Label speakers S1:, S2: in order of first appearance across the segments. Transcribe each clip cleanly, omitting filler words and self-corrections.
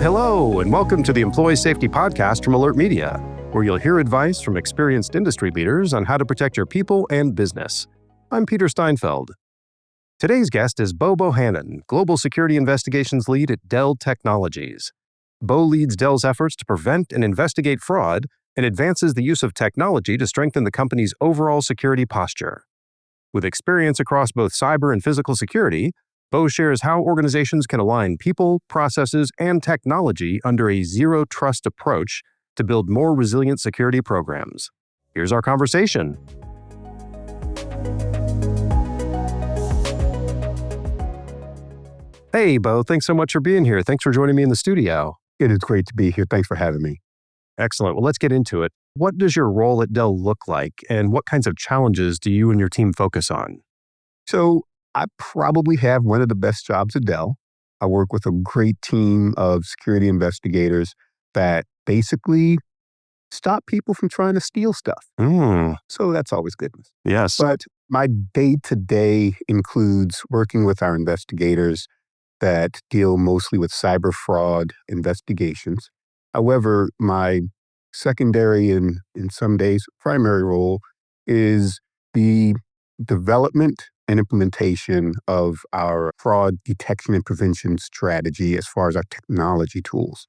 S1: Hello, and welcome to the Employee Safety Podcast from Alert Media, where you'll hear advice from experienced industry leaders on how to protect your people and business. I'm Peter Steinfeld. Today's guest is Bo Bohannon, Global Security Investigations Lead at Dell Technologies. Bo leads Dell's efforts to prevent and investigate fraud and advances the use of technology to strengthen the company's overall security posture. With experience across both cyber and physical security, Bo shares how organizations can align people, processes, and technology under a zero-trust approach to build more resilient security programs. Here's our conversation. Hey, Bo, thanks so much for being here. Thanks for joining me in the studio.
S2: It is great to be here. Thanks for having me.
S1: Excellent. Well, let's get into it. What does your role at Dell look like, and what kinds of challenges do you and your team focus on?
S2: So I probably have one of the best jobs at Dell. I work with a great team of security investigators that basically stop people from trying to steal stuff. So that's always goodness.
S1: Yes.
S2: But my day-to-day includes working with our investigators that deal mostly with cyber fraud investigations. However, my secondary and in some days primary role is the development and implementation of our fraud detection and prevention strategy as far as our technology tools.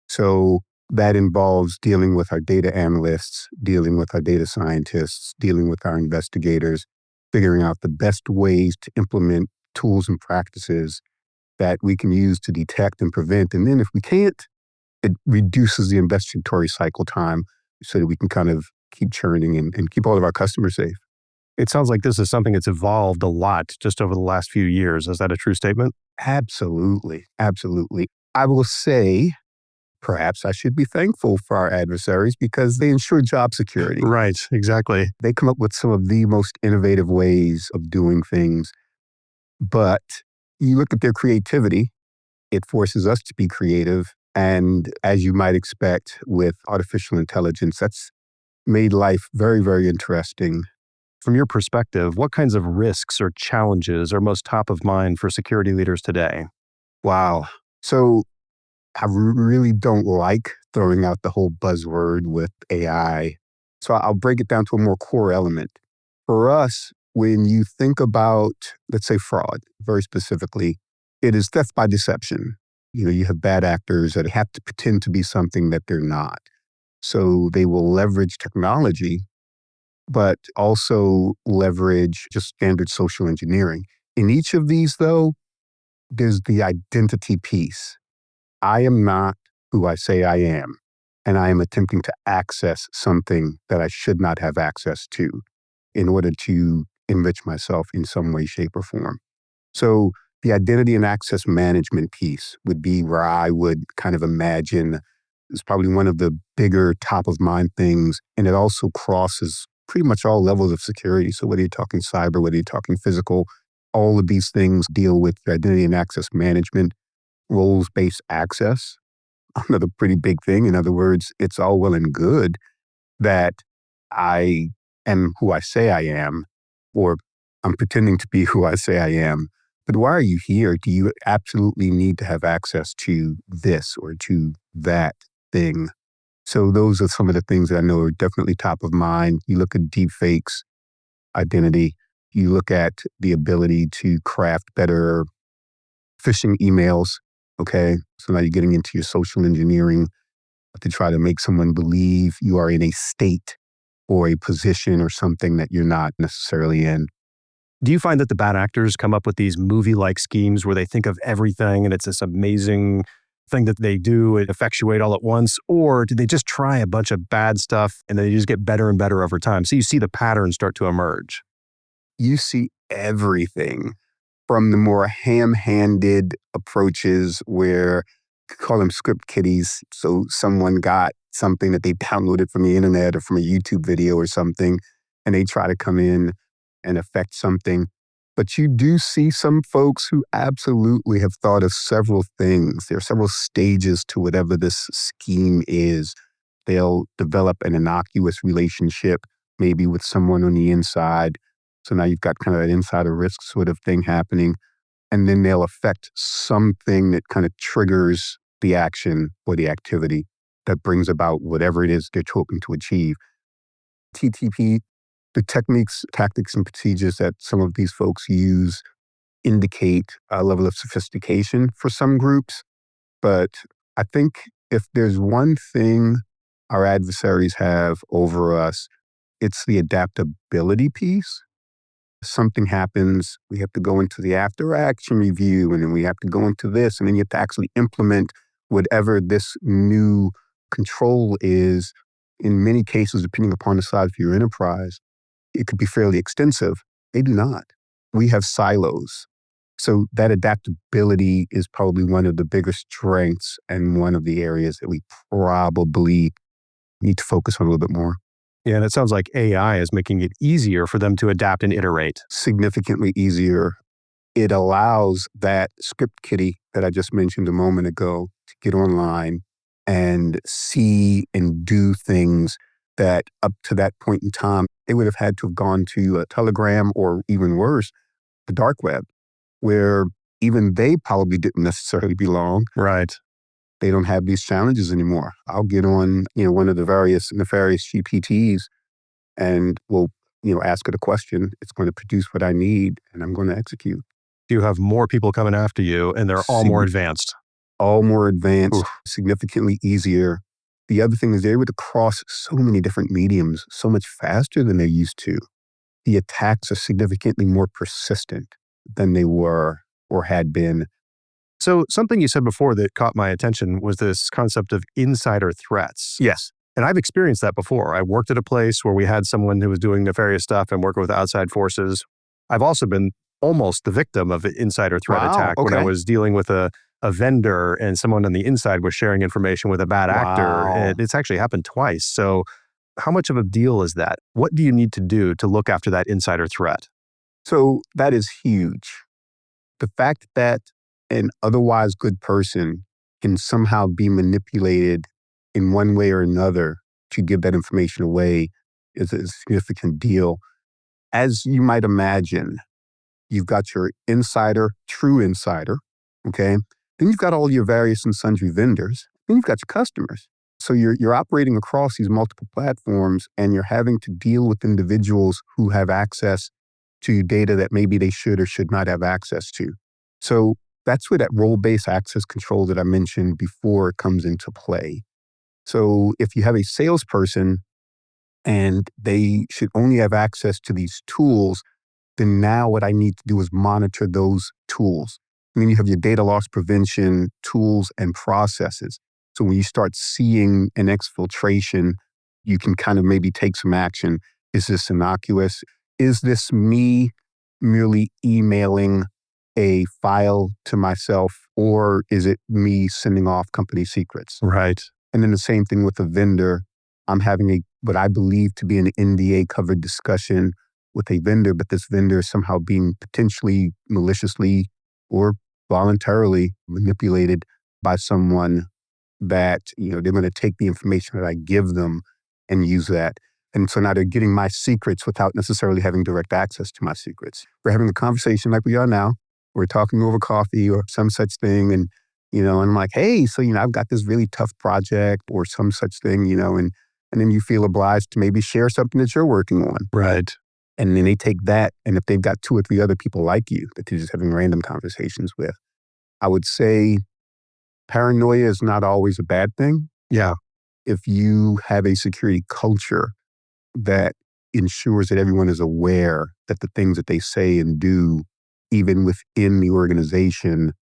S2: So that involves dealing with our data analysts, dealing with our data scientists, dealing with our investigators, figuring out the best ways to implement tools and practices that we can use to detect and prevent. And then if we can't, it reduces the investigatory cycle time so that we can kind of keep churning and keep all of our customers safe.
S1: It sounds like this is something that's evolved a lot just over the last few years. Is that a true statement?
S2: Absolutely. Absolutely. I will say, perhaps I should be thankful for our adversaries because they ensure job security.
S1: Right, exactly.
S2: They come up with some of the most innovative ways of doing things. But you look at their creativity, it forces us to be creative. And as you might expect with artificial intelligence, that's made life very, very interesting.
S1: From your perspective, what kinds of risks or challenges are most top of mind for security leaders today?
S2: Wow. So I really don't like throwing out the whole buzzword with AI. So I'll break it down to a more core element. For us, when you think about, let's say, fraud, very specifically, it is theft by deception. You have bad actors that have to pretend to be something that they're not. So they will leverage technology, but also leverage just standard social engineering. In each of these, though, there's the identity piece. I am not who I say I am, and I am attempting to access something that I should not have access to in order to enrich myself in some way, shape, or form. So the identity and access management piece would be where I would kind of imagine is probably one of the bigger top of mind things, and it also crosses pretty much all levels of security. So whether you're talking cyber, whether you're talking physical, all of these things deal with identity and access management, roles-based access, another pretty big thing. In other words, it's all well and good that I am who I say I am, or I'm pretending to be who I say I am. But why are you here? Do you absolutely need to have access to this or to that thing? So those are some of the things that I know are definitely top of mind. You look at deepfakes, identity. You look at the ability to craft better phishing emails, okay? So now you're getting into your social engineering to try to make someone believe you are in a state or a position or something that you're not necessarily in.
S1: Do you find that the bad actors come up with these movie-like schemes where they think of everything and it's this amazing thing that they do and effectuate all at once? Or do they just try a bunch of bad stuff and they just get better and better over time? So you see the pattern start to emerge.
S2: You see everything from the more ham-handed approaches where you call them script kiddies. So someone got something that they downloaded from the internet or from a YouTube video or something, and they try to come in and affect something. But you do see some folks who absolutely have thought of several things. There are several stages to whatever this scheme is. They'll develop an innocuous relationship, maybe with someone on the inside. So now you've got kind of that insider risk sort of thing happening. And then they'll affect something that kind of triggers the action or the activity that brings about whatever it is they're hoping to achieve. TTP, the techniques, tactics, and procedures that some of these folks use indicate a level of sophistication for some groups. But I think if there's one thing our adversaries have over us, it's the adaptability piece. Something happens, we have to go into the after action review, and then we have to go into this, and then you have to actually implement whatever this new control is. In many cases, depending upon the size of your enterprise, it could be fairly extensive. They do not. We have silos. So that adaptability is probably one of the biggest strengths and one of the areas that we probably need to focus on a little bit more.
S1: Yeah, and it sounds like AI is making it easier for them to adapt and iterate.
S2: Significantly easier. It allows that script kiddie that I just mentioned a moment ago to get online and see and do things that up to that point in time, they would have had to have gone to a Telegram or even worse, the dark web, where even they probably didn't necessarily belong.
S1: Right.
S2: They don't have these challenges anymore. I'll get on, one of the various nefarious GPTs and will, ask it a question. It's going to produce what I need and I'm going to execute.
S1: You have more people coming after you and they're all more advanced.
S2: All more advanced,
S1: Oof.
S2: significantly easier. The other thing is they're able to cross so many different mediums so much faster than they used to. The attacks are significantly more persistent than they were or had been.
S1: So something you said before that caught my attention was this concept of insider threats.
S2: Yes.
S1: And I've experienced that before. I worked at a place where we had someone who was doing nefarious stuff and working with outside forces. I've also been almost the victim of an insider threat attack when I was dealing with a vendor and someone on the inside was sharing information with a bad actor. And it's actually happened twice. So how much of a deal is that? What do you need to do to look after that insider threat?
S2: So that is huge. The fact that an otherwise good person can somehow be manipulated in one way or another to give that information away is a significant deal. As you might imagine, you've got your insider, true insider, okay? Then you've got all your various and sundry vendors. Then you've got your customers. So you're operating across these multiple platforms and you're having to deal with individuals who have access to data that maybe they should or should not have access to. So that's where that role-based access control that I mentioned before comes into play. So if you have a salesperson and they should only have access to these tools, then now what I need to do is monitor those tools. And then you have your data loss prevention tools and processes. So when you start seeing an exfiltration, you can kind of maybe take some action. Is this innocuous? Is this me merely emailing a file to myself, or is it me sending off company secrets?
S1: Right.
S2: And then the same thing with a vendor. I'm having what I believe to be an NDA covered discussion with a vendor, but this vendor is somehow being potentially maliciously or voluntarily manipulated by someone that, they're going to take the information that I give them and use that. And so now they're getting my secrets without necessarily having direct access to my secrets. We're having a conversation like we are now. We're talking over coffee or some such thing. And, and I'm like, hey, so, I've got this really tough project or some such thing, and then you feel obliged to maybe share something that you're working on.
S1: Right.
S2: And then they take that. And if they've got 2 or 3 other people like you that they're just having random conversations with, I would say paranoia is not always a bad thing.
S1: Yeah.
S2: If you have a security culture that ensures that everyone is aware that the things that they say and do, even within the organization,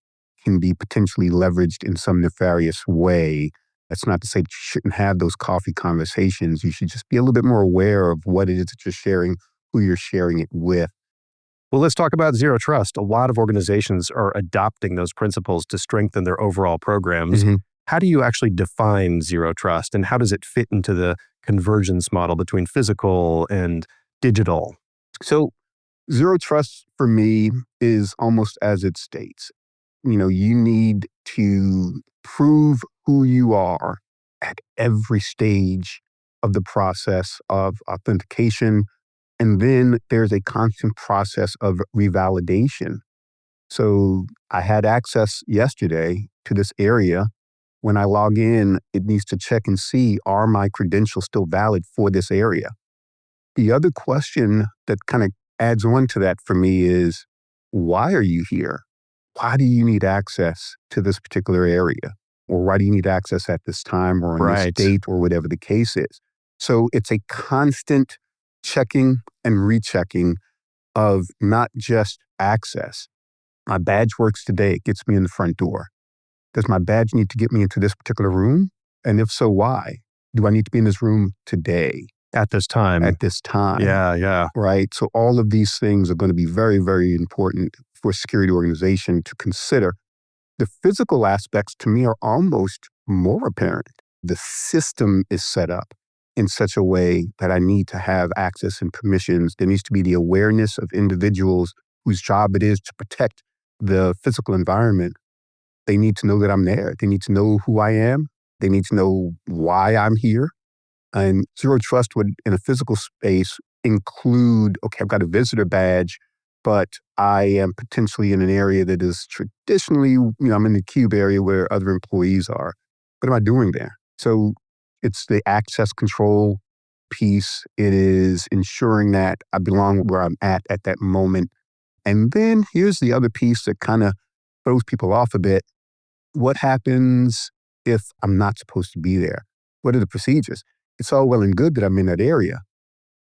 S2: can be potentially leveraged in some nefarious way. That's not to say that you shouldn't have those coffee conversations. You should just be a little bit more aware of what it is that you're sharing, who you're sharing it with.
S1: Well, let's talk about zero trust. A lot of organizations are adopting those principles to strengthen their overall programs.
S2: Mm-hmm.
S1: How do you actually define zero trust, and how does it fit into the convergence model between physical and digital?
S2: So zero trust for me is almost as it states. You need to prove who you are at every stage of the process of authentication. And then there's a constant process of revalidation. So I had access yesterday to this area When I log in, it needs to check and see, are my credentials still valid for this area? The other question that kind of adds on to that for me is, why are you here? Why do you need access to this particular area? Or why do you need access at this time or on this
S1: Right.
S2: date or whatever the case is? So it's a constant checking and rechecking of not just access. My badge works today. It gets me in the front door. Does my badge need to get me into this particular room? And if so, why? Do I need to be in this room today?
S1: At this time.
S2: At this time.
S1: Yeah.
S2: Right. So all of these things are going to be very, very important for a security organization to consider. The physical aspects to me are almost more apparent. The system is set up in such a way that I need to have access and permissions. There needs to be the awareness of individuals whose job it is to protect the physical environment. They need to know that I'm there. They need to know who I am. They need to know why I'm here. And zero trust would, in a physical space, include, okay, I've got a visitor badge, but I am potentially in an area that is traditionally, I'm in the cube area where other employees are. What am I doing there? So it's the access control piece. It is ensuring that I belong where I'm at that moment. And then here's the other piece that kind of throws people off a bit. What happens if I'm not supposed to be there? What are the procedures? It's all well and good that I'm in that area,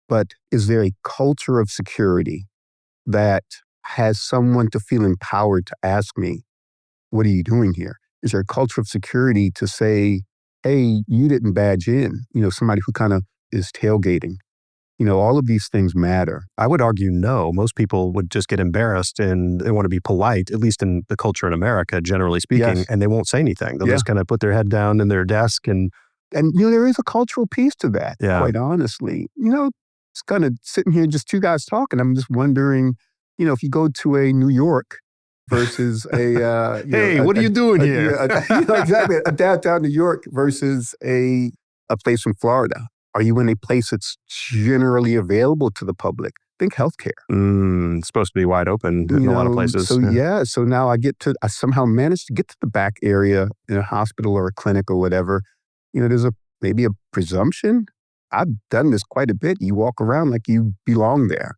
S2: but is there a culture of security that has someone to feel empowered to ask me, what are you doing here? Is there a culture of security to say, hey, you didn't badge in, somebody who kind of is tailgating? All of these things matter.
S1: I would argue no. Most people would just get embarrassed and they want to be polite, at least in the culture in America, generally speaking,
S2: Yes.
S1: and they won't say anything. They'll just kind of put their head down in their desk and
S2: there is a cultural piece to that,
S1: Yeah.
S2: quite honestly. It's kind of sitting here, just two guys talking. I'm just wondering, if you go to a New York versus a,
S1: Hey, what are you doing here?
S2: Exactly, a downtown New York versus a place in Florida. Are you in a place that's generally available to the public? Think healthcare.
S1: It's supposed to be wide open in a lot of places.
S2: So now I somehow managed to get to the back area in a hospital or a clinic or whatever. There's maybe a presumption. I've done this quite a bit. You walk around like you belong there,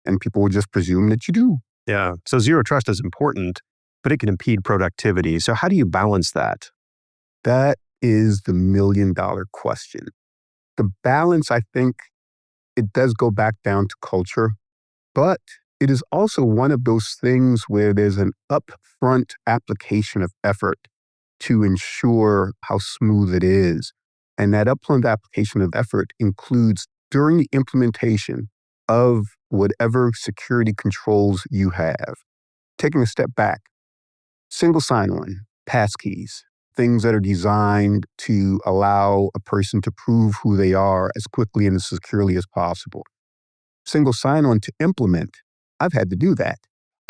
S2: and people will just presume that you do.
S1: Yeah. So zero trust is important, but it can impede productivity. So how do you balance that?
S2: That is the million-dollar question. The balance, I think, it does go back down to culture, but it is also one of those things where there's an upfront application of effort to ensure how smooth it is. And that upfront application of effort includes during the implementation of whatever security controls you have. Taking a step back, single sign-on, passkeys, things that are designed to allow a person to prove who they are as quickly and as securely as possible. Single sign-on to implement, I've had to do that.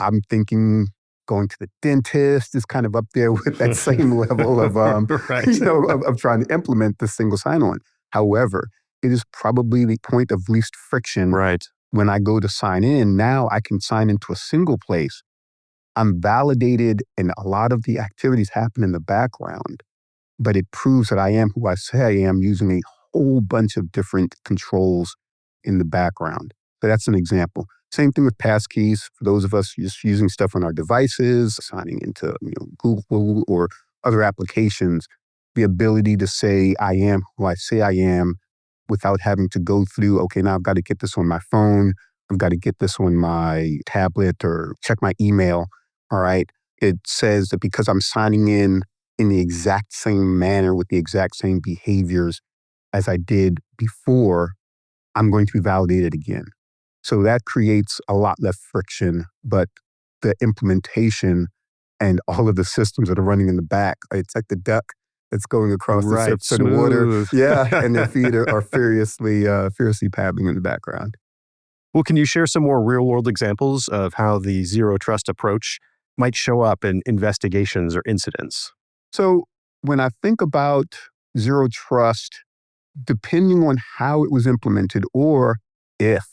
S2: I'm thinking going to the dentist is kind of up there with that same level of,
S1: Right.
S2: of trying to implement the single sign-on. However, it is probably the point of least friction.
S1: Right.
S2: When I go to sign in, now I can sign into a single place. I'm validated and a lot of the activities happen in the background, but it proves that I am who I say I am using a whole bunch of different controls in the background. So that's an example. Same thing with passkeys. For those of us just using stuff on our devices, signing into Google or other applications, the ability to say I am who I say I am without having to go through, okay, now I've got to get this on my phone, I've got to get this on my tablet or check my email, all right? It says that because I'm signing in the exact same manner with the exact same behaviors as I did before, I'm going to be validated again. So that creates a lot less friction, but the implementation and all of the systems that are running in the back, it's like the duck that's going across the surface of the water. Yeah, and their feet are furiously paddling in the background.
S1: Well, can you share some more real-world examples of how the zero trust approach might show up in investigations or incidents?
S2: So when I think about zero trust, depending on how it was implemented or if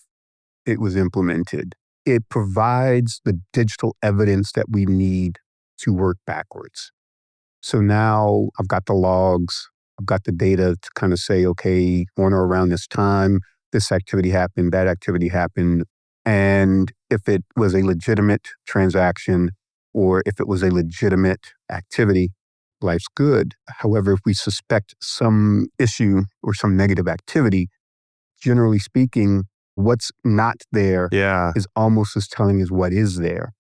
S2: it was implemented, it provides the digital evidence that we need to work backwards. So now I've got the logs, I've got the data to kind of say, okay, on or around this time, this activity happened, that activity happened. And if it was a legitimate transaction or if it was a legitimate activity, life's good. However, if we suspect some issue or some negative activity, generally speaking, what's not there
S1: Yeah.
S2: is almost as telling as what is there.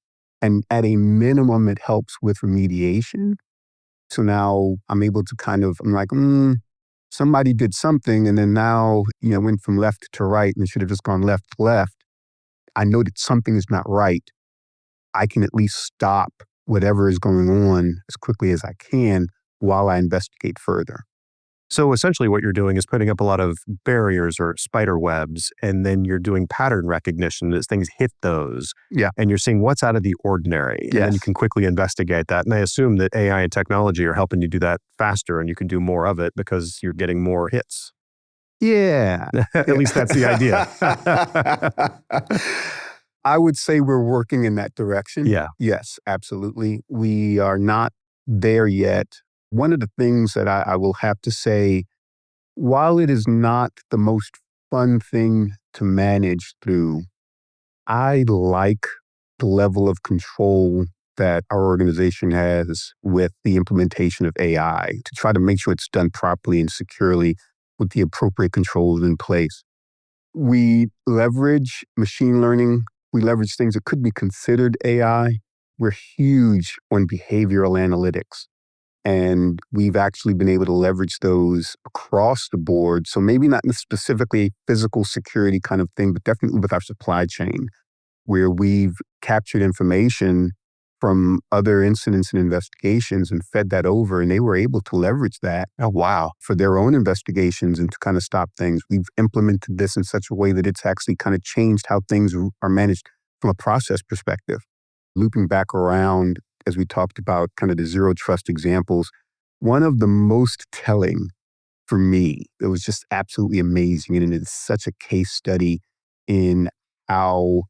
S2: And at a minimum, it helps with remediation. So now I'm able to I'm like, somebody did something and then now, went from left to right and it should have just gone left to left. I know that something is not right. I can at least stop whatever is going on as quickly as I can while I investigate further.
S1: So essentially what you're doing is putting up a lot of barriers or spider webs, and then you're doing pattern recognition as things hit those.
S2: Yeah.
S1: And you're seeing what's out of the ordinary. And then you
S2: Yes.
S1: can quickly investigate that. And I assume that AI and technology are helping you do that faster and you can do more of it because you're getting more hits.
S2: Yeah.
S1: At least that's the idea.
S2: I would say we're working in that direction.
S1: Yeah.
S2: Yes, absolutely. We are not there yet. One of the things that I will have to say, while it is not the most fun thing to manage through, I like the level of control that our organization has with the implementation of AI to try to make sure it's done properly and securely with the appropriate controls in place. We leverage machine learning. We leverage things that could be considered AI. We're huge on behavioral analytics. And we've actually been able to leverage those across the board. So maybe not specifically a physical security kind of thing, but definitely with our supply chain, where we've captured information from other incidents and investigations and fed that over, and they were able to leverage that.
S1: Oh, wow.
S2: For their own investigations and to kind of stop things. We've implemented this in such a way that it's actually kind of changed how things are managed from a process perspective. Looping back around, as we talked about kind of the zero trust examples, one of the most telling for me, it was just absolutely amazing. And it's such a case study in how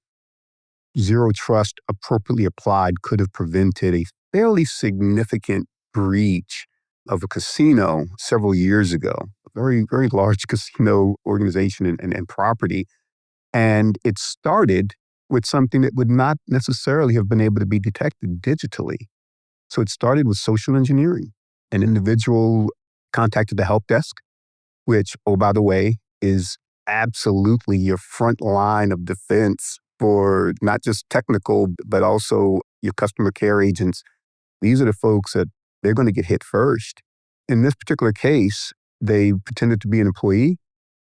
S2: zero trust appropriately applied could have prevented a fairly significant breach of a casino several years ago, a very, very large casino organization and property. And it started with something that would not necessarily have been able to be detected digitally. So it started with social engineering. An individual contacted the help desk, which, oh, by the way, is absolutely your front line of defense for not just technical, but also your customer care agents. These are the folks that they're going to get hit first. In this particular case, they pretended to be an employee.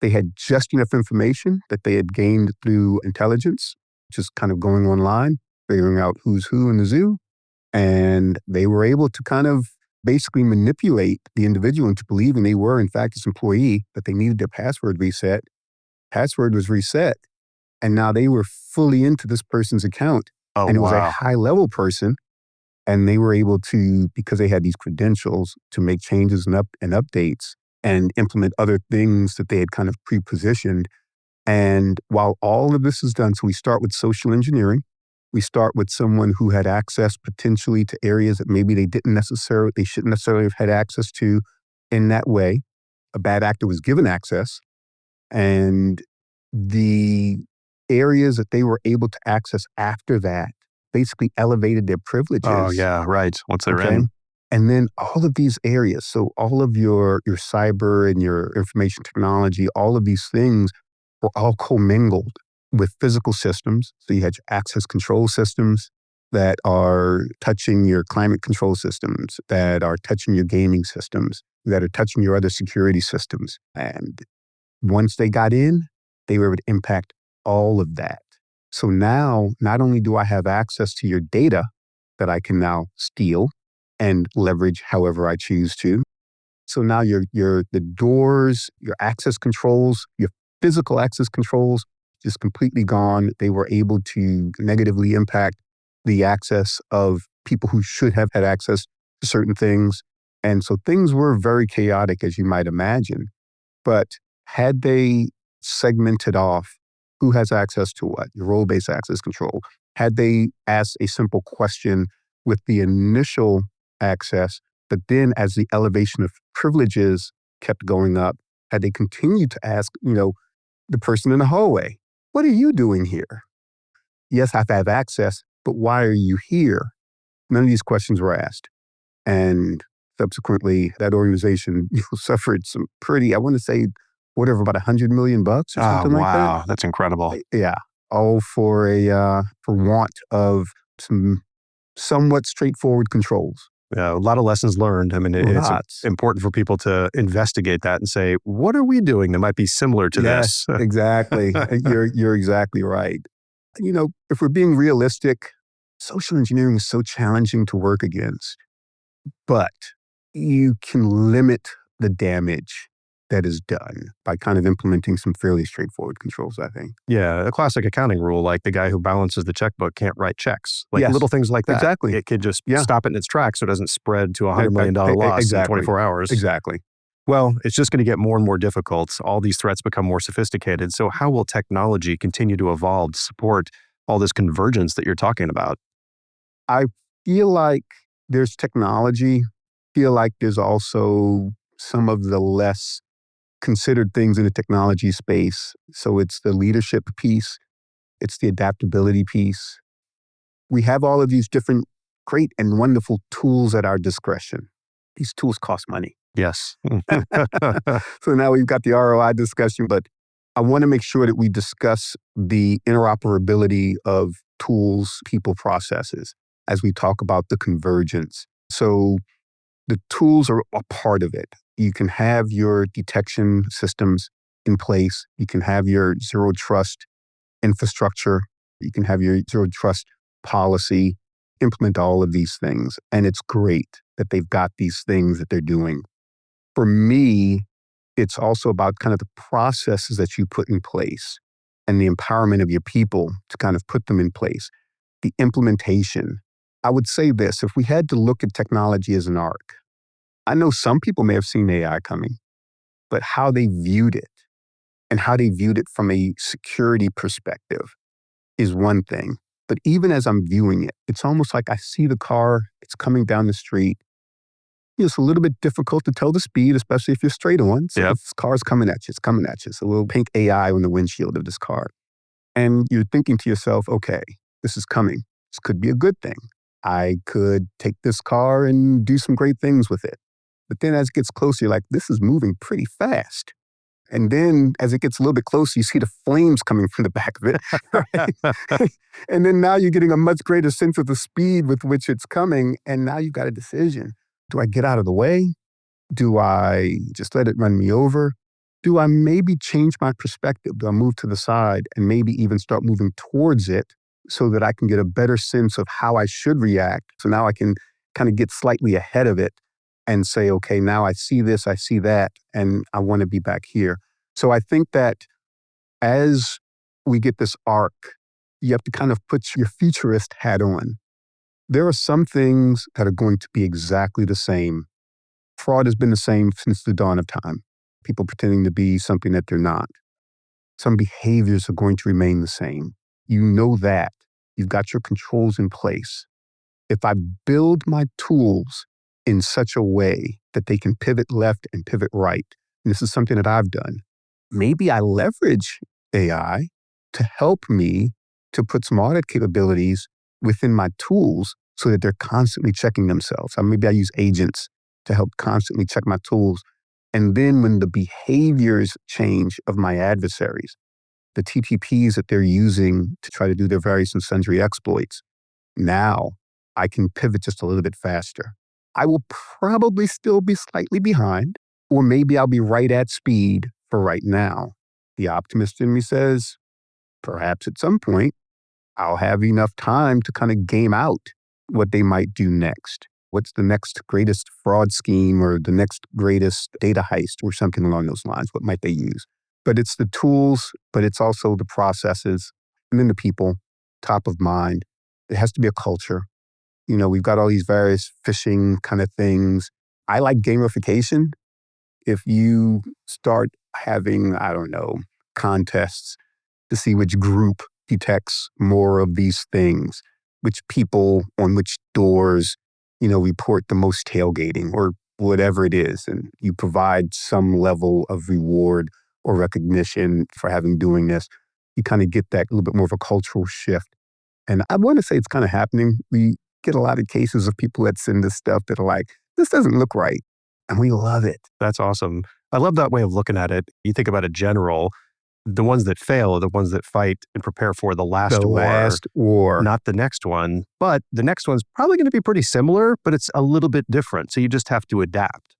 S2: They had just enough information that they had gained through intelligence, just kind of going online, figuring out who's who in the zoo. And they were able to kind of basically manipulate the individual into believing they were, in fact, this employee, that they needed their password reset. Password was reset. And now they were fully into this person's account.
S1: Oh,
S2: And it was a
S1: wow.
S2: high-level person. And they were able to, because they had these credentials, to make changes and updates and implement other things that they had kind of pre-positioned. And while all of this is done, so we start with social engineering. We start with someone who had access potentially to areas that maybe they shouldn't necessarily have had access to in that way. A bad actor was given access. And the areas that they were able to access after that basically elevated their privileges.
S1: Oh, yeah, right. Once they're
S2: Okay.
S1: in.
S2: And then all of these areas, so all of your cyber and your information technology, all of these things were all commingled with physical systems. So you had your access control systems that are touching your climate control systems, that are touching your gaming systems, that are touching your other security systems. And once they got in, they were able to impact all of that. So now, not only do I have access to your data that I can now steal and leverage however I choose to. So now the doors, your access controls, your physical access controls, just completely gone. They were able to negatively impact the access of people who should have had access to certain things. And so things were very chaotic, as you might imagine. But had they segmented off who has access to what, your role-based access control, had they asked a simple question with the initial access, But then as the elevation of privileges kept going up, had they continued to ask, the person in the hallway, what are you doing here? Yes, I have access, but why are you here? None of these questions were asked. And subsequently, that organization suffered some pretty, I want to say, whatever, about $100 million or something like that.
S1: Wow, that's incredible.
S2: Yeah, all for want of some somewhat straightforward controls.
S1: A lot of lessons learned. I mean, it's important for people to investigate that and say, what are we doing that might be similar to
S2: Yes,
S1: this?
S2: exactly. You're exactly right. If we're being realistic, social engineering is so challenging to work against, but you can limit the damage that is done by kind of implementing some fairly straightforward controls, I think.
S1: Yeah, a classic accounting rule, like the guy who balances the checkbook can't write checks. Like
S2: Yes,
S1: little things like that.
S2: exactly.
S1: It could just stop it in its tracks so it doesn't spread to a $100 million loss
S2: exactly.
S1: in 24 hours.
S2: Exactly.
S1: Well, it's just going to get more and more difficult. All these threats become more sophisticated. So how will technology continue to evolve to support all this convergence that you're talking about?
S2: I feel like there's technology. I feel like there's also some of the less considered things in the technology space. So it's the leadership piece. It's the adaptability piece. We have all of these different great and wonderful tools at our discretion. These tools cost money.
S1: Yes.
S2: So now we've got the ROI discussion, but I want to make sure that we discuss the interoperability of tools, people, processes as we talk about the convergence. So the tools are a part of it. You can have your detection systems in place. You can have your zero trust infrastructure. You can have your zero trust policy, implement all of these things. And it's great that they've got these things that they're doing. For me, it's also about kind of the processes that you put in place and the empowerment of your people to kind of put them in place. The implementation. I would say this, if we had to look at technology as an arc, I know some people may have seen AI coming, but how they viewed it and how they viewed it from a security perspective is one thing. But even as I'm viewing it, it's almost like I see the car, it's coming down the street. It's a little bit difficult to tell the speed, especially if you're straight on. So if this car's coming at you, it's coming at you. It's a little pink AI on the windshield of this car. And you're thinking to yourself, okay, this is coming. This could be a good thing. I could take this car and do some great things with it. But then as it gets closer, you're like, this is moving pretty fast. And then as it gets a little bit closer, you see the flames coming from the back of it. Right? And then now you're getting a much greater sense of the speed with which it's coming. And now you've got a decision. Do I get out of the way? Do I just let it run me over? Do I maybe change my perspective? Do I move to the side and maybe even start moving towards it so that I can get a better sense of how I should react? So now I can kind of get slightly ahead of it and say, okay, now I see this, I see that, and I want to be back here. So I think that as we get this arc, you have to kind of put your futurist hat on. There are some things that are going to be exactly the same. Fraud has been the same since the dawn of time. People pretending to be something that they're not. Some behaviors are going to remain the same. You know that. You've got your controls in place. If I build my tools in such a way that they can pivot left and pivot right, and this is something that I've done, maybe I leverage AI to help me to put some audit capabilities within my tools so that they're constantly checking themselves. Or maybe I use agents to help constantly check my tools. And then when the behaviors change of my adversaries, the TTPs that they're using to try to do their various and sundry exploits, now I can pivot just a little bit faster. I will probably still be slightly behind, or maybe I'll be right at speed for right now. The optimist in me says, perhaps at some point, I'll have enough time to kind of game out what they might do next. What's the next greatest fraud scheme or the next greatest data heist or something along those lines? What might they use? But it's the tools, but it's also the processes, and then the people, top of mind. It has to be a culture. We've got all these various phishing kind of things. I like gamification. If you start having, contests to see which group detects more of these things, which people on which doors, report the most tailgating or whatever it is. And you provide some level of reward or recognition for having doing this. You kind of get that little bit more of a cultural shift. And I want to say it's kind of happening. We get a lot of cases of people that send us stuff that are like, this doesn't look right. And we love it.
S1: That's awesome. I love that way of looking at it. You think about a general, the ones that fail are the ones that fight and prepare for the last
S2: war,
S1: not the next one. But the next one's probably going to be pretty similar, but it's a little bit different. So you just have to adapt.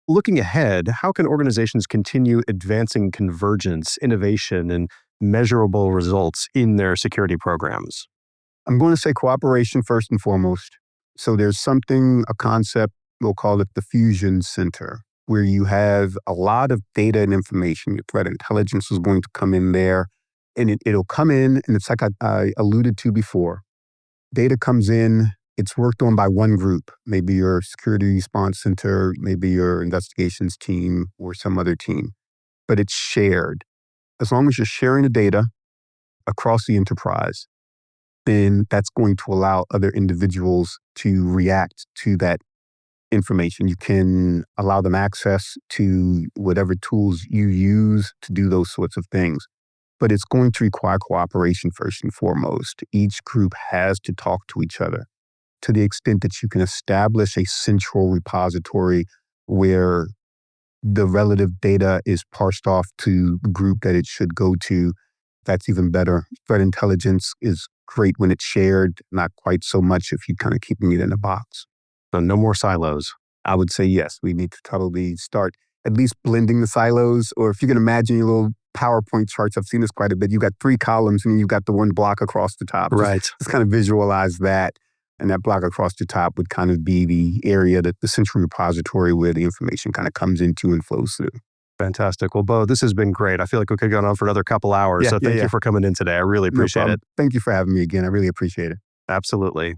S1: Looking ahead, how can organizations continue advancing convergence, innovation, and measurable results in their security programs?
S2: I'm going to say cooperation first and foremost. So there's a concept, we'll call it the fusion center, where you have a lot of data and information. Your threat intelligence is going to come in there, and it'll come in, and it's like I alluded to before. Data comes in, it's worked on by one group, maybe your security response center, maybe your investigations team, or some other team, but it's shared. As long as you're sharing the data across the enterprise, then that's going to allow other individuals to react to that information. You can allow them access to whatever tools you use to do those sorts of things. But it's going to require cooperation first and foremost. Each group has to talk to each other to the extent that you can establish a central repository where the relative data is parsed off to the group that it should go to. That's even better. Threat intelligence is great when it's shared, not quite so much if you're kind of keeping it in a box.
S1: So no more silos.
S2: I would say yes, we need to totally start at least blending the silos. Or if you can imagine your little PowerPoint charts, I've seen this quite a bit. You've got 3 columns and you've got the one block across the top.
S1: Right.
S2: Just kind of visualize that. And that block across the top would kind of be the area, that the central repository where the information kind of comes into and flows through.
S1: Fantastic. Well, Bo, this has been great. I feel like we could go on for another couple hours. So thank you for coming in today. I really appreciate it.
S2: Thank you for having me again. I really appreciate it.
S1: Absolutely.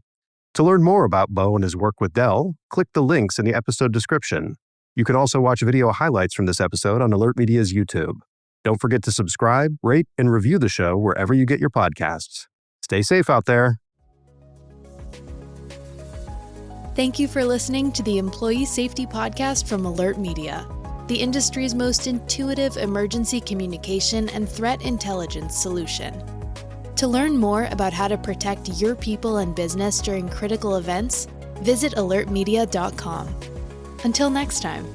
S1: To learn more about Bo and his work with Dell, click the links in the episode description. You can also watch video highlights from this episode on Alert Media's YouTube. Don't forget to subscribe, rate, and review the show wherever you get your podcasts. Stay safe out there.
S3: Thank you for listening to the Employee Safety Podcast from Alert Media, the industry's most intuitive emergency communication and threat intelligence solution. To learn more about how to protect your people and business during critical events, visit alertmedia.com. Until next time.